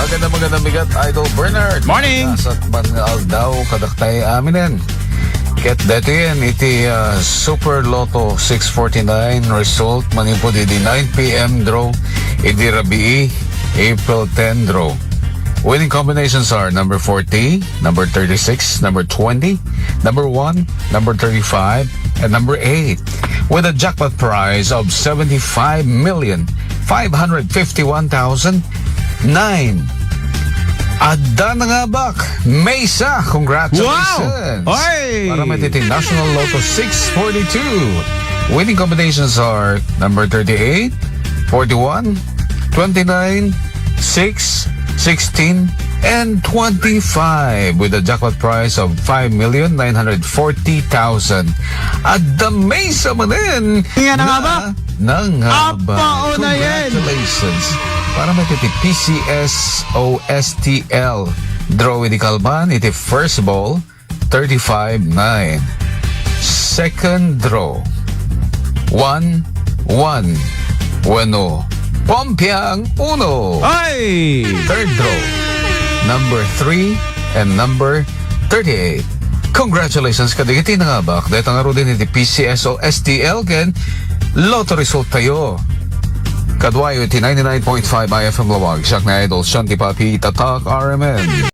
Magandang bigat, Idol Bernard. Morning. Asat bangal daw kadaktay aminen. Ket dito yan, iti Super Lotto 649 result manipo di 9 p.m. draw, iti rabii April 10 draw. Winning combinations are number 40, number 36, number 20, number 1, number 35, and number 8. With a jackpot prize of 75,551,009. Ada na nga bak, Mesa, congratulations! Wow! Oy! Para matiti National Lotto 642. Winning combinations are number 38, 41, 29, 6, 16, and 25 with a jackpot prize of 5,940,000. Ada Mesa manin! Yan na nga ba? Nangaba. Apa na yan? Congratulations. Para matiti PCSOSTL. Draw with the Kalban, iti first ball, 35-9. Second draw, 1-1. Bueno, Pompiang 1. Ay! Third draw, number 3 and number 38. Congratulations, kadigiti na nga ba? Dito nga ro din iti PCSOSTL ken Lotto result tayo. Kadwayo iti 99.5 IFM Lawag. Siyak na Idol, Shanti Papi, Tatak RMN.